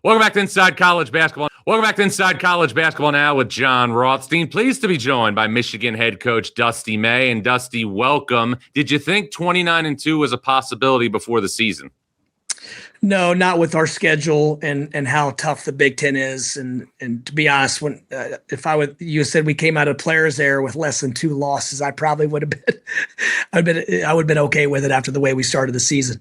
Welcome back to Inside College Basketball. Welcome back to Inside College Basketball now with Jon Rothstein. Pleased to be joined by Michigan head coach Dusty May. And Dusty, welcome. Did you think 29-2 was a possibility before the season? No, not with our schedule and how tough the Big Ten is. And to be honest, when you said we came out of Players Era with less than 2 losses, I probably would have been. I would have been okay with it after the way we started the season.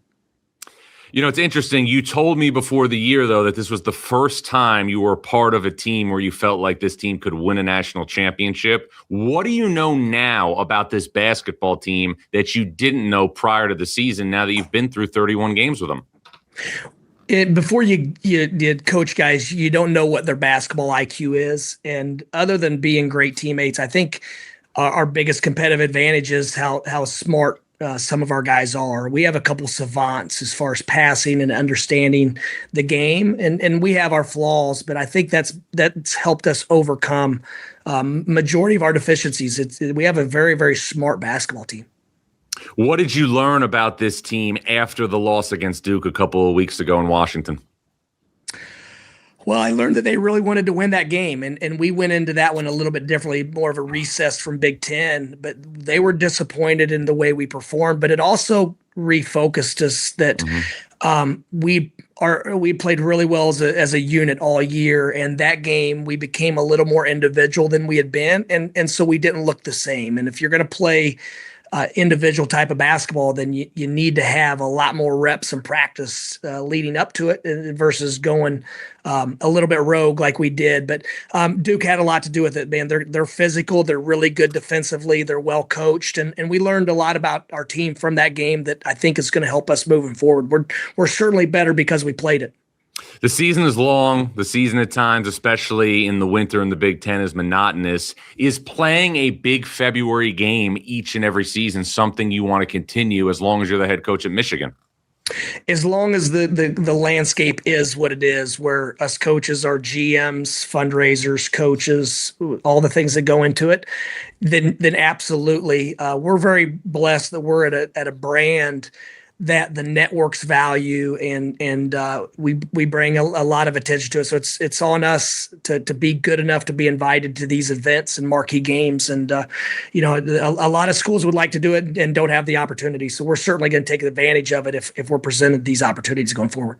You know, it's interesting. You told me before the year, though, that this was the first time you were part of a team where you felt like this team could win a national championship. What do you know now about this basketball team that you didn't know prior to the season, now that you've been through 31 games with them? Before you did coach guys, you don't know what their basketball IQ is. And other than being great teammates, I think our biggest competitive advantage is how smart some of our guys are. We have a couple savants as far as passing and understanding the game, and we have our flaws, but I think that's helped us overcome majority of our deficiencies. We have a very, very smart basketball team. What did you learn about this team after the loss against Duke a couple of weeks ago in Washington? Well, I learned that they really wanted to win that game, and we went into that one a little bit differently, more of a recess from Big Ten, but they were disappointed in the way we performed, but it also refocused us that we played really well as a unit all year, and that game we became a little more individual than we had been, and so we didn't look the same. And if you're going to play individual type of basketball, then you need to have a lot more reps and practice leading up to it versus going a little bit rogue like we did. But Duke had a lot to do with it, man. They're physical. They're really good defensively. They're well coached. And we learned a lot about our team from that game that I think is going to help us moving forward. We're certainly better because we played it. The season is long. The season at times, especially in the winter in the Big Ten, is monotonous. Is playing a big February game each and every season something you want to continue as long as you're the head coach at Michigan? As long as the landscape is what it is, where us coaches are GMs, fundraisers, coaches, all the things that go into it, then absolutely. We're very blessed that we're at a brand that the networks value, and we bring a lot of attention to it. So it's on us to be good enough to be invited to these events and marquee games. And a lot of schools would like to do it and don't have the opportunity. So we're certainly going to take advantage of it if we're presented these opportunities going forward.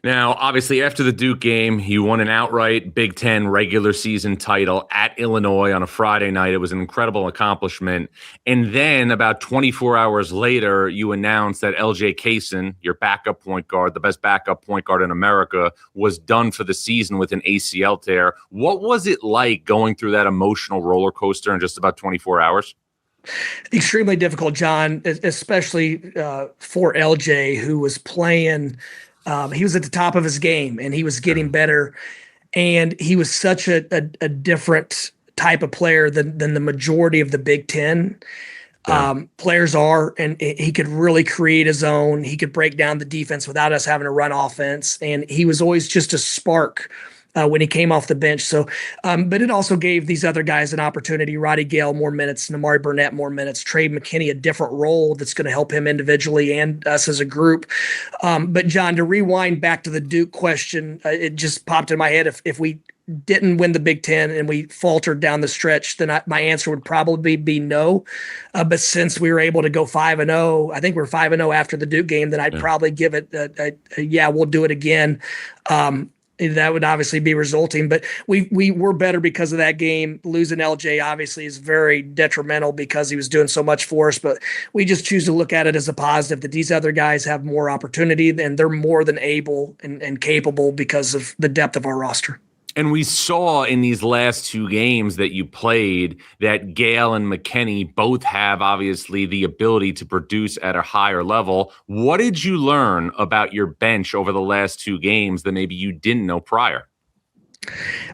Now, obviously, after the Duke game, you won an outright Big Ten regular season title at Illinois on a Friday night. It was an incredible accomplishment. And then about 24 hours later, you announced that LJ Cason, your backup point guard, the best backup point guard in America, was done for the season with an ACL tear. What was it like going through that emotional roller coaster in just about 24 hours? Extremely difficult, John, especially for LJ, who was playing – he was at the top of his game, and he was getting better, and he was such a different type of player than the majority of the Big Ten players are, and he could really create his own. He could break down the defense without us having to run offense, and he was always just a spark when he came off the bench. So, but it also gave these other guys an opportunity. Roddy Gale more minutes, Namari Burnett more minutes, Trey McKinney a different role that's going to help him individually and us as a group. But John, to rewind back to the Duke question, it just popped in my head. If we didn't win the Big Ten and we faltered down the stretch, then my answer would probably be no. But since we were able to go 5-0, I think we're 5-0 after the Duke game, then I'd probably give it yeah, we'll do it again. That would obviously be resulting, but we were better because of that game. Losing LJ obviously is very detrimental because he was doing so much for us, but we just choose to look at it as a positive that these other guys have more opportunity and they're more than able and capable because of the depth of our roster. And we saw in these last 2 games that you played that Gale and McKinney both have obviously the ability to produce at a higher level. What did you learn about your bench over the last 2 games that maybe you didn't know prior?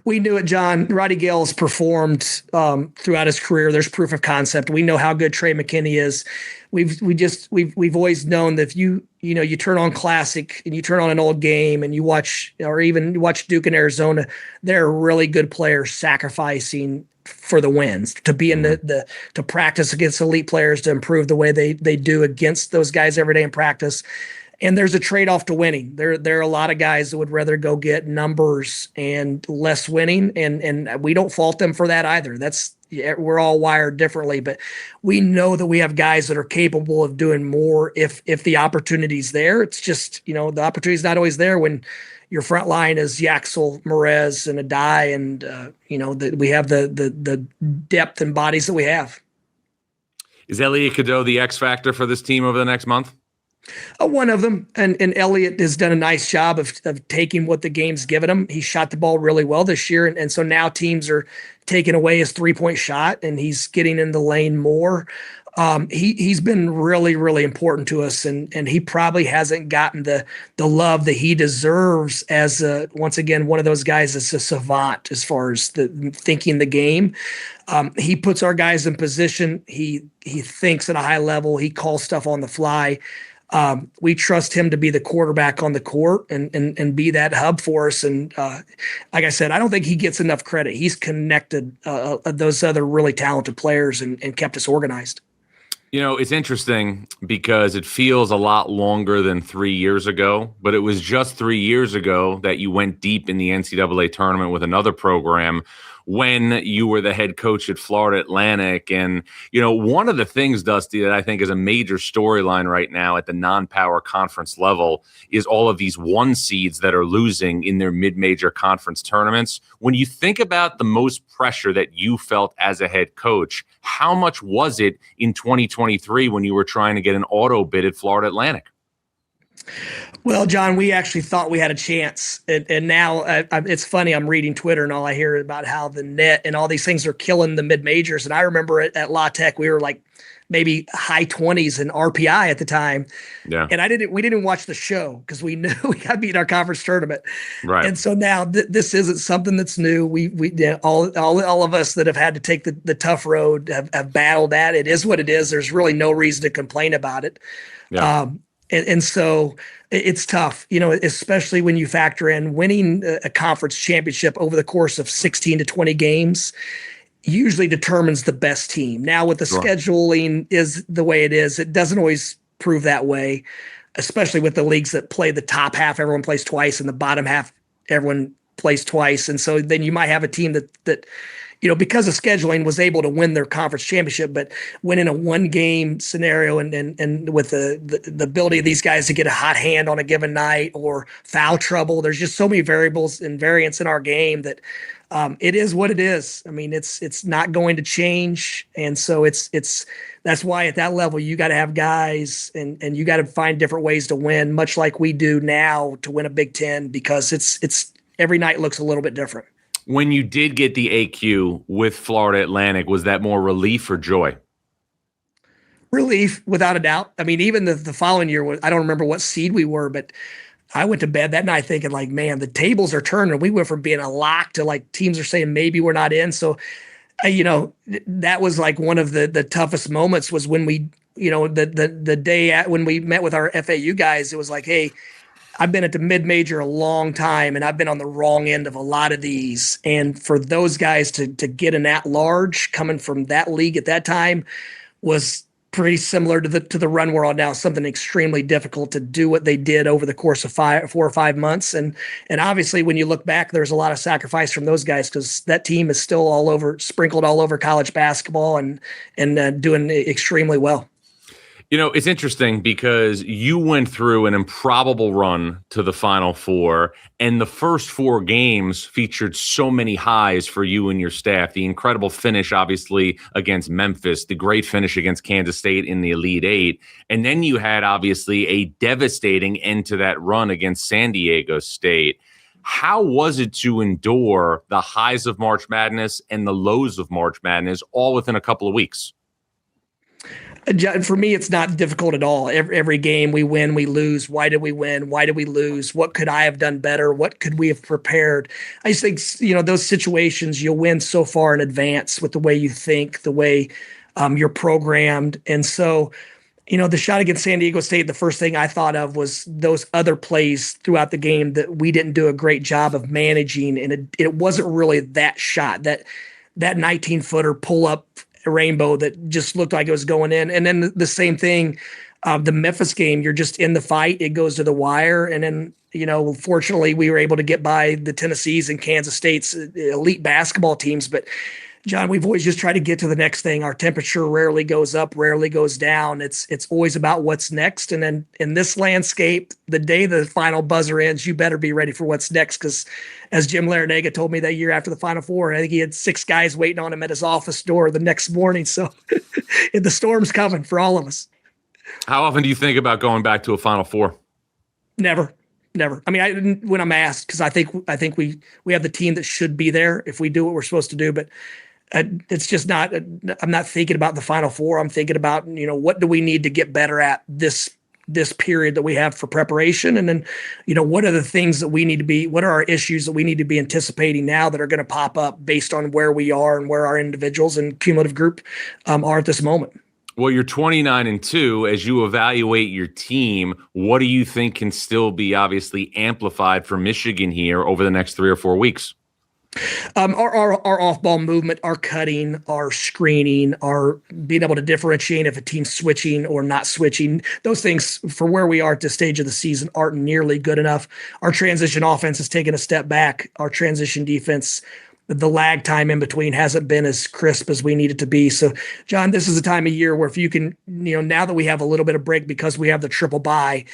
We knew it, John. Roddy Gale's performed throughout his career. There's proof of concept. We know how good Trey McKinney is. We've always known that if you turn on Classic and you turn on an old game and you watch, or even you watch Duke and Arizona, they're really good players sacrificing for the wins, to be in to practice against elite players, to improve the way they do against those guys every day in practice. And there's a trade-off to winning. There are a lot of guys that would rather go get numbers and less winning, and we don't fault them for that either. We're all wired differently, but we know that we have guys that are capable of doing more if the opportunity's there. It's just, the opportunity's not always there when your front line is Yaxel, Morez, and Adai, and we have the depth and bodies that we have. Is Elliott Cadeau the X factor for this team over the next month? One of them, and Elliott has done a nice job of taking what the game's given him. He shot the ball really well this year, and so now teams are taking away his 3-point shot, and he's getting in the lane more. He's been really, really important to us, and he probably hasn't gotten the love that he deserves as once again one of those guys that's a savant as far as thinking the game. He puts our guys in position. He thinks at a high level. He calls stuff on the fly. We trust him to be the quarterback on the court and be that hub for us. And like I said, I don't think he gets enough credit. He's connected those other really talented players and kept us organized. It's interesting because it feels a lot longer than 3 years ago, but it was just 3 years ago that you went deep in the NCAA tournament with another program when you were the head coach at Florida Atlantic. And, one of the things, Dusty, that I think is a major storyline right now at the non-power conference level is all of these 1 seeds that are losing in their mid-major conference tournaments. When you think about the most pressure that you felt as a head coach, how much was it in 2023 when you were trying to get an auto bid at Florida Atlantic? Well, John, we actually thought we had a chance. And now it's funny. I'm reading Twitter and all I hear about how the net and all these things are killing the mid-majors. And I remember at La Tech, we were like maybe high 20s in RPI at the time. Yeah. And we didn't watch the show because we knew we got beat in our conference tournament. Right. And so now this isn't something that's new. We all of us that have had to take the tough road have battled that. It is what it is. There's really no reason to complain about it. Yeah. And so it's tough, especially when you factor in winning a conference championship over the course of 16 to 20 games usually determines the best team. Now, with the scheduling is the way it is, it doesn't always prove that way, especially with the leagues that play the top half, everyone plays twice, and the bottom half, everyone plays twice. And so then you might have a team that because of scheduling was able to win their conference championship, but when in a 1-game scenario and with the ability of these guys to get a hot hand on a given night or foul trouble, there's just so many variables and variants in our game that it is what it is. I mean, it's not going to change. And so that's why at that level, you got to have guys and you got to find different ways to win, much like we do now to win a Big Ten, because it's every night looks a little bit different. When you did get the AQ with Florida Atlantic, was that more relief or joy? Relief, without a doubt. I mean, even the following year, I don't remember what seed we were, but I went to bed that night thinking like, man, the tables are turning. We went from being a lock to like teams are saying maybe we're not in. So, that was like one of the toughest moments was when we, the day when we met with our FAU guys, it was like, hey, I've been at the mid-major a long time, and I've been on the wrong end of a lot of these. And for those guys to get an at-large coming from that league at that time was pretty similar to the run we're on now, something extremely difficult to do what they did over the course of 4 or 5 months. And obviously, when you look back, there's a lot of sacrifice from those guys because that team is still sprinkled all over college basketball and doing extremely well. It's interesting because you went through an improbable run to the Final Four, and the first 4 games featured so many highs for you and your staff. The incredible finish, obviously, against Memphis, the great finish against Kansas State in the Elite Eight, and then you had, obviously, a devastating end to that run against San Diego State. How was it to endure the highs of March Madness and the lows of March Madness all within a couple of weeks? For me, it's not difficult at all. Every game we win, we lose. Why did we win? Why did we lose? What could I have done better? What could we have prepared? I just think, those situations you'll win so far in advance with the way you think, the way you're programmed. And so, the shot against San Diego State, the first thing I thought of was those other plays throughout the game that we didn't do a great job of managing. And it wasn't really that shot, that 19-footer pull-up rainbow that just looked like it was going in. And then the same thing The Memphis game, you're just in the fight. It goes to the wire. And then, fortunately, we were able to get by the Tennessees and Kansas State's elite basketball teams. But, John, we've always just tried to get to the next thing. Our temperature rarely goes up, rarely goes down. It's always about what's next. And then in this landscape, the day the final buzzer ends, you better be ready for what's next. Because as Jim Larinaga told me that year after the Final Four, I think he had 6 guys waiting on him at his office door the next morning. So the storm's coming for all of us. How often do you think about going back to a Final Four? Never. I mean, when I'm asked, because I think we have the team that should be there if we do what we're supposed to do. But it's just not. I'm not thinking about the Final Four. I'm thinking about what do we need to get better at this period that we have for preparation, and then what are the things that we need to be. What are our issues that we need to be anticipating now that are going to pop up based on where we are and where our individuals and cumulative group are at this moment. Well, you're 29-2. As you evaluate your team, what do you think can still be obviously amplified for Michigan here over the next 3 or 4 weeks? Our off-ball movement, our cutting, our screening, our being able to differentiate if a team's switching or not switching, those things for where we are at this stage of the season aren't nearly good enough. Our transition offense has taken a step back. Our transition defense, the lag time in between hasn't been as crisp as we need it to be. So, John, this is a time of year where if you can, now that we have a little bit of break because we have the triple bye,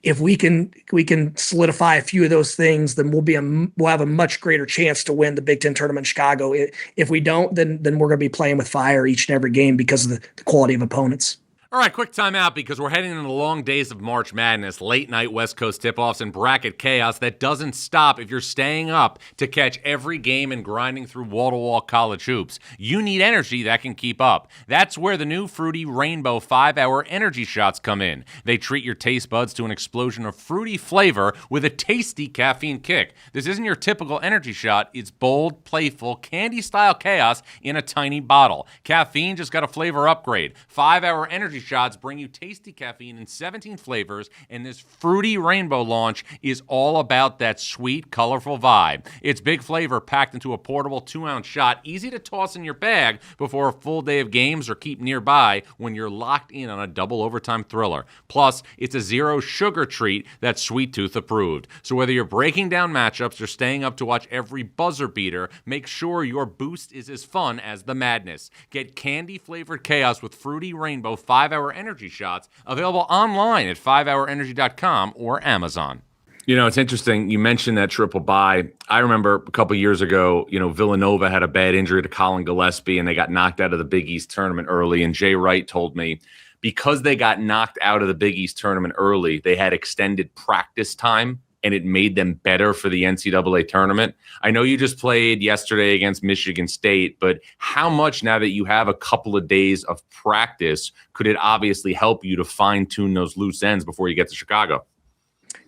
if we can solidify a few of those things, then we'll have a much greater chance to win the Big Ten tournament in Chicago. If we don't, then we're going to be playing with fire each and every game because of the quality of opponents. All right, quick timeout because we're heading into the long days of March Madness, late night West Coast tip-offs, and bracket chaos that doesn't stop if you're staying up to catch every game and grinding through wall-to-wall college hoops. You need energy that can keep up. That's where the new Fruity Rainbow 5-Hour Energy Shots come in. They treat your taste buds to an explosion of fruity flavor with a tasty caffeine kick. This isn't your typical energy shot. It's bold, playful, candy-style chaos in a tiny bottle. Caffeine just got a flavor upgrade. 5-Hour Energy Shots bring you tasty caffeine in 17 flavors, and this Fruity Rainbow launch is all about that sweet, colorful vibe. It's big flavor packed into a portable 2-ounce shot, easy to toss in your bag before a full day of games or keep nearby when you're locked in on a double overtime thriller. Plus, it's a zero sugar treat that's Sweet Tooth approved. So whether you're breaking down matchups or staying up to watch every buzzer beater, make sure your boost is as fun as the madness. Get candy-flavored chaos with Fruity Rainbow 5-Hour Energy Shots, available online at 5hourenergy.com or Amazon. It's interesting. You mentioned that triple bye. I remember a couple years ago, Villanova had a bad injury to Colin Gillespie, and they got knocked out of the Big East tournament early. And Jay Wright told me because they got knocked out of the Big East tournament early, they had extended practice time, and it made them better for the NCAA tournament. I know you just played yesterday against Michigan State, but how much, now that you have a couple of days of practice, could it obviously help you to fine-tune those loose ends before you get to Chicago?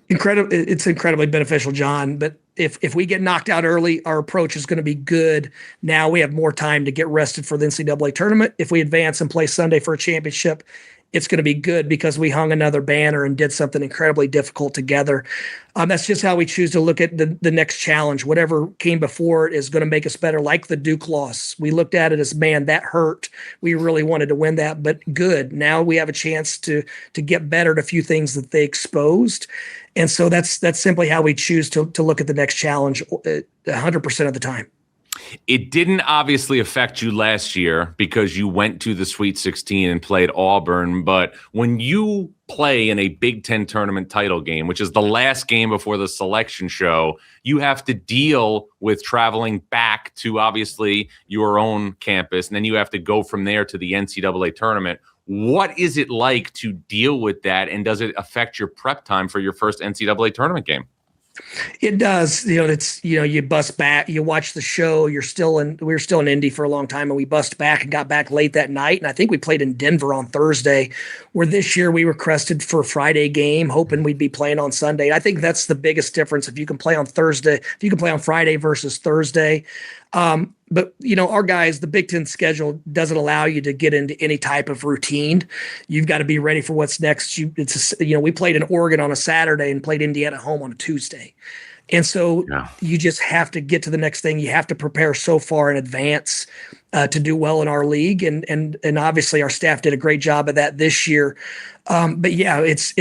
It's incredibly beneficial, John. But if we get knocked out early, our approach is going to be good. Now we have more time to get rested for the NCAA tournament. If we advance and play Sunday for a championship, it's going to be good because we hung another banner and did something incredibly difficult together. That's just how we choose to look at the next challenge. Whatever came before it is going to make us better, like the Duke loss. We looked at it as, man, that hurt. We really wanted to win that, but good. Now we have a chance to get better at a few things that they exposed. And so that's simply how we choose to look at the next challenge 100% of the time. It didn't obviously affect you last year because you went to the Sweet 16 and played Auburn. But when you play in a Big Ten tournament title game, which is the last game before the selection show, you have to deal with traveling back to obviously your own campus. And then you have to go from there to the NCAA tournament. What is it like to deal with that? And does it affect your prep time for your first NCAA tournament game? It does. You bust back, you watch the show, we were still in Indy for a long time, and we bust back and got back late that night. And I think we played in Denver on Thursday, where this year we requested for a Friday game, hoping we'd be playing on Sunday. I think that's the biggest difference. If you can play on Friday versus Thursday. But our guys, the Big Ten schedule doesn't allow you to get into any type of routine. You've got to be ready for what's next. We played in Oregon on a Saturday and played Indiana home on a Tuesday. And so Yeah. you just have to get to the next thing. You have to prepare so far in advance to do well in our league. And obviously our staff did a great job of that this year. But yeah, it's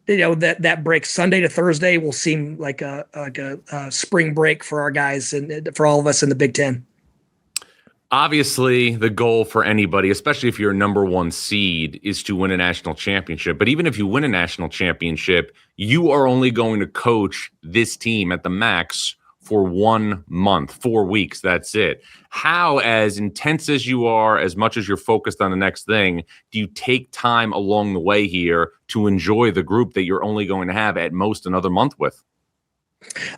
that break Sunday to Thursday will seem like a spring break for our guys and for all of us in the Big Ten. Obviously, the goal for anybody, especially if you're a number one seed, is to win a national championship. But even if you win a national championship, you are only going to coach this team at the max for 1 month, 4 weeks. That's it. How, as intense as you are, as much as you're focused on the next thing, do you take time along the way here to enjoy the group that you're only going to have at most another month with?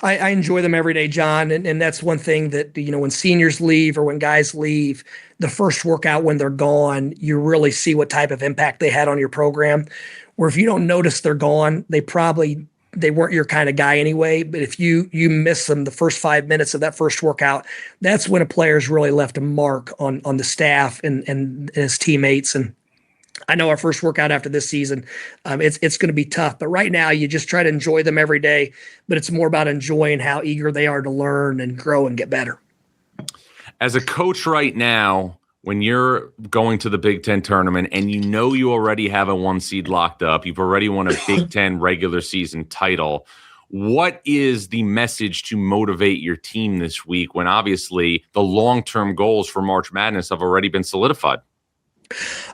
I enjoy them every day, John. And that's one thing that, when seniors leave or when guys leave, the first workout when they're gone, you really see what type of impact they had on your program. Where if you don't notice they're gone, they weren't your kind of guy anyway. But if you miss them the first 5 minutes of that first workout, that's when a player's really left a mark on the staff and his teammates. And I know our first workout after this season, it's going to be tough. But right now, you just try to enjoy them every day. But it's more about enjoying how eager they are to learn and grow and get better. As a coach right now, when you're going to the Big Ten tournament and you already have a 1 seed locked up, you've already won a Big Ten regular season title, what is the message to motivate your team this week when obviously the long-term goals for March Madness have already been solidified?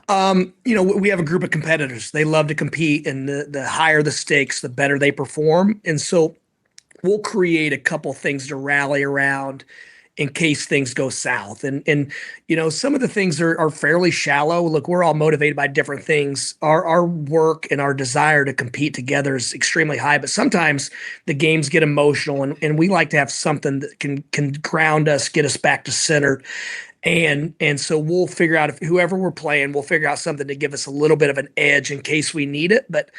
We have a group of competitors. They love to compete, and the higher the stakes, the better they perform. And so we'll create a couple things to rally around in case things go south. And some of the things are fairly shallow. Look, we're all motivated by different things. Our work and our desire to compete together is extremely high, but sometimes the games get emotional, and we like to have something that can ground us, get us back to center. And so we'll figure out, if whoever we're playing, we'll figure out something to give us a little bit of an edge in case we need it. But,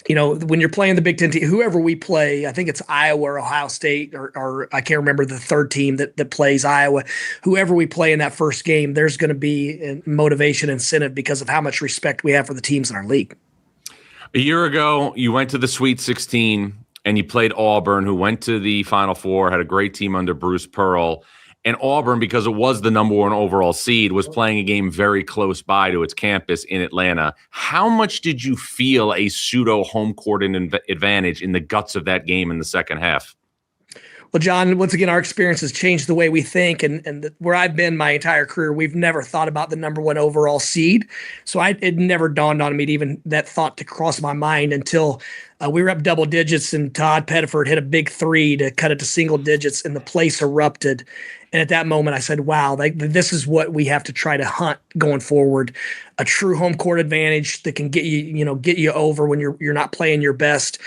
when you're playing the Big Ten team, whoever we play, I think it's Iowa or Ohio State, or I can't remember the third team that plays Iowa. Whoever we play in that first game, there's going to be a motivation, incentive because of how much respect we have for the teams in our league. A year ago, you went to the Sweet 16 and you played Auburn, who went to the Final Four, had a great team under Bruce Pearl. And Auburn, because it was the number 1 overall seed, was playing a game very close by to its campus in Atlanta. How much did you feel a pseudo home court advantage in the guts of that game in the second half? Well, John, once again, our experience has changed the way we think. And where I've been my entire career, we've never thought about the number 1 overall seed. So it never dawned on me to even that thought to cross my mind until we were up double digits and Todd Pettiford hit a big 3 to cut it to single digits and the place erupted. And at that moment, I said, wow, this is what we have to try to hunt going forward. A true home court advantage that can get you over when you're not playing your best.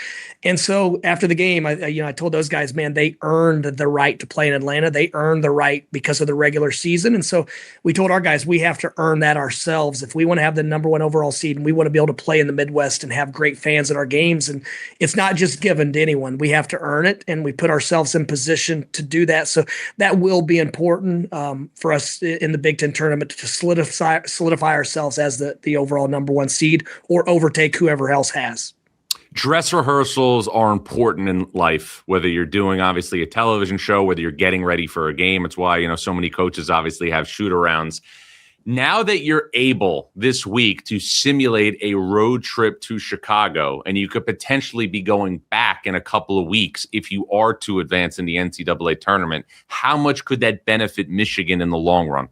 And so after the game, I told those guys, man, they earned the right to play in Atlanta. They earned the right because of the regular season. And so we told our guys, we have to earn that ourselves. If we want to have the number 1 overall seed and we want to be able to play in the Midwest and have great fans at our games, and it's not just given to anyone, we have to earn it. And we put ourselves in position to do that. So that will be important for us in the Big Ten tournament to solidify ourselves as the overall number 1 seed or overtake whoever else has. Dress rehearsals are important in life, whether you're doing obviously a television show, whether you're getting ready for a game. It's why, so many coaches obviously have shoot-arounds. Now that you're able this week to simulate a road trip to Chicago, and you could potentially be going back in a couple of weeks if you are to advance in the NCAA tournament, how much could that benefit Michigan in the long run?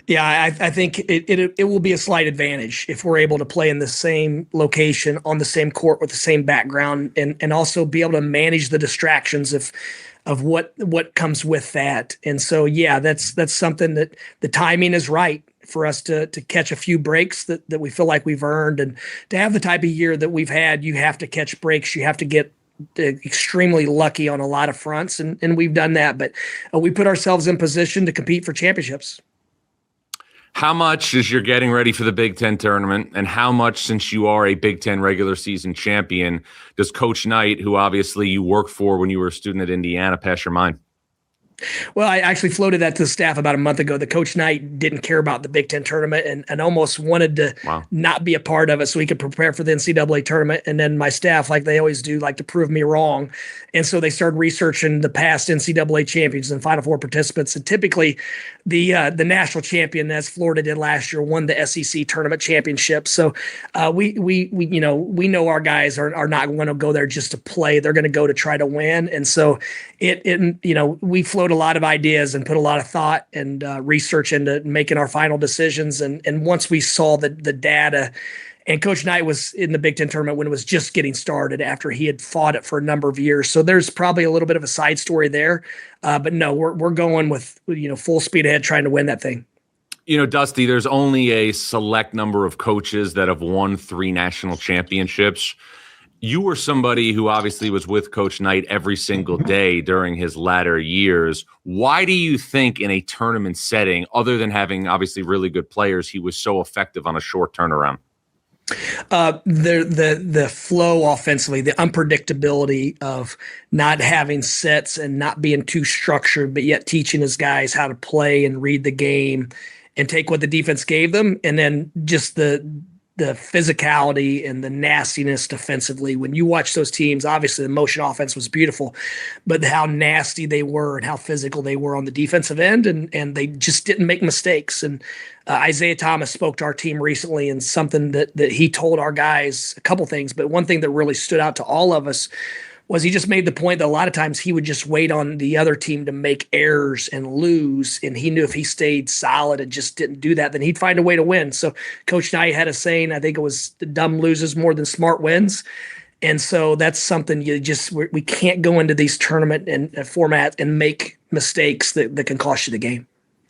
Yeah, I think it will be a slight advantage if we're able to play in the same location, on the same court with the same background, and also be able to manage the distractions of what comes with that. And so, yeah, that's something that the timing is right for us to catch a few breaks that we feel like we've earned. And to have the type of year that we've had, you have to catch breaks. You have to get extremely lucky on a lot of fronts, and we've done that. But we put ourselves in position to compete for championships. How much, as you're getting ready for the Big Ten tournament, and how much, since you are a Big Ten regular season champion, does Coach Knight, who obviously you worked for when you were a student at Indiana, pass your mind? Well, I actually floated that to the staff about a month ago. The Coach Knight didn't care about the Big Ten tournament and almost wanted to Wow. not be a part of it so he could prepare for the NCAA tournament. And then my staff, like they always do, like to prove me wrong. And so they started researching the past NCAA champions and Final Four participants. And typically the national champion, as Florida did last year, won the SEC tournament championship. So we know our guys are not going to go there just to play. They're going to go to try to win. And so we float a lot of ideas and put a lot of thought and research into making our final decisions. And once we saw the data, and Coach Knight was in the Big Ten tournament when it was just getting started after he had fought it for a number of years. So there's probably a little bit of a side story there. But no, we're going with, full speed ahead trying to win that thing. Dusty, there's only a select number of coaches that have won 3 national championships. You were somebody who obviously was with Coach Knight every single day during his latter years. Why do you think in a tournament setting, other than having obviously really good players, he was so effective on a short turnaround? The flow offensively, the unpredictability of not having sets and not being too structured, but yet teaching his guys how to play and read the game and take what the defense gave them. And then just the physicality and the nastiness defensively. When you watch those teams, obviously the motion offense was beautiful, but how nasty they were and how physical they were on the defensive end. And they just didn't make mistakes. And Isaiah Thomas spoke to our team recently, and something that he told our guys, a couple things, but one thing that really stood out to all of us was he just made the point that a lot of times he would just wait on the other team to make errors and lose. And he knew if he stayed solid and just didn't do that, then he'd find a way to win. So Coach Knight had a saying, I think it was, the dumb loses more than smart wins. And so that's something we can't go into these tournament and format and make mistakes that can cost you the game.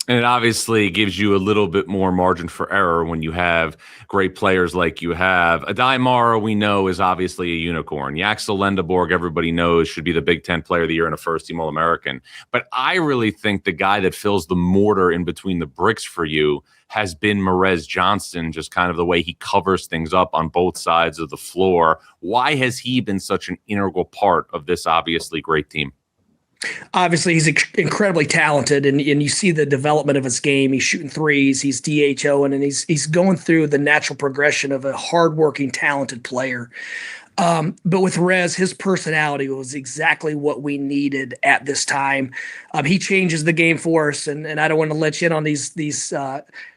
And it obviously gives you a little bit more margin for error when you have great players like you have. Adai Mara, we know, is obviously a unicorn. Yaxel Lendeborg, everybody knows, should be the Big Ten Player of the Year and a first-team All-American. But I really think the guy that fills the mortar in between the bricks for you has been Morez Johnson, just kind of the way he covers things up on both sides of the floor. Why has he been such an integral part of this obviously great team? Obviously, he's incredibly talented, and you see the development of his game. He's shooting threes, he's DHOing, and he's going through the natural progression of a hardworking, talented player. But with Rez, his personality was exactly what we needed at this time. He changes the game for us, and I don't want to let you in on these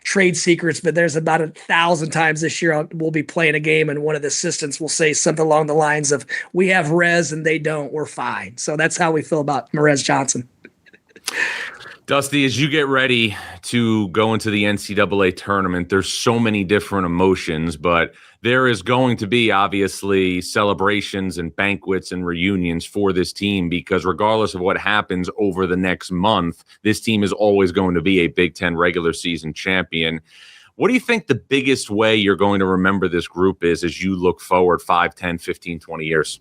trade secrets, but there's about 1,000 times this year we'll be playing a game, and one of the assistants will say something along the lines of, "We have Rez and they don't. We're fine." So that's how we feel about Morez Johnson. Dusty, as you get ready to go into the NCAA tournament, there's so many different emotions, but there is going to be obviously celebrations and banquets and reunions for this team, because regardless of what happens over the next month, this team is always going to be a Big Ten regular season champion. What do you think the biggest way you're going to remember this group is as you look forward 5, 10, 15, 20 years?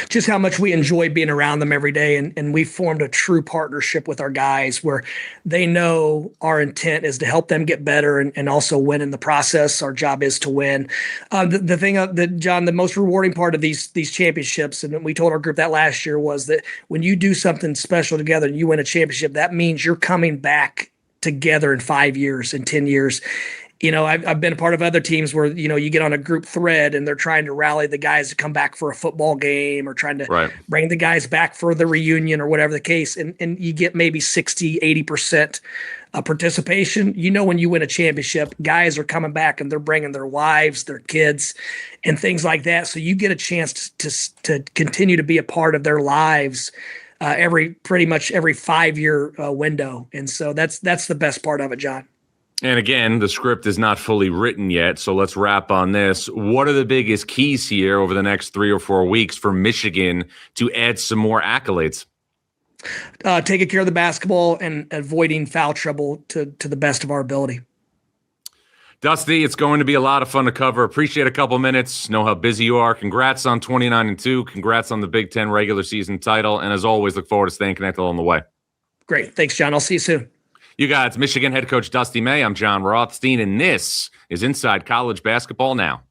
Just how much we enjoy being around them every day. And we formed a true partnership with our guys where they know our intent is to help them get better and also win in the process. Our job is to win. The thing that, John, the most rewarding part of these championships, and we told our group that last year, was that when you do something special together and you win a championship, that means you're coming back together in 5 years, in 10 years. I've been a part of other teams where, you get on a group thread and they're trying to rally the guys to come back for a football game or trying to bring the guys back for the reunion or whatever the case. And you get maybe 60, 80% participation. When you win a championship, guys are coming back and they're bringing their wives, their kids, and things like that. So you get a chance to continue to be a part of their lives pretty much every 5-year window. And so that's the best part of it, John. And again, the script is not fully written yet, so let's wrap on this. What are the biggest keys here over the next 3 or 4 weeks for Michigan to add some more accolades? Taking care of the basketball and avoiding foul trouble to the best of our ability. Dusty, it's going to be a lot of fun to cover. Appreciate a couple minutes. Know how busy you are. Congrats on 29-2. Congrats on the Big Ten regular season title. And as always, look forward to staying connected along the way. Great. Thanks, John. I'll see you soon. You guys, Michigan head coach Dusty May. I'm Jon Rothstein, and this is Inside College Basketball Now.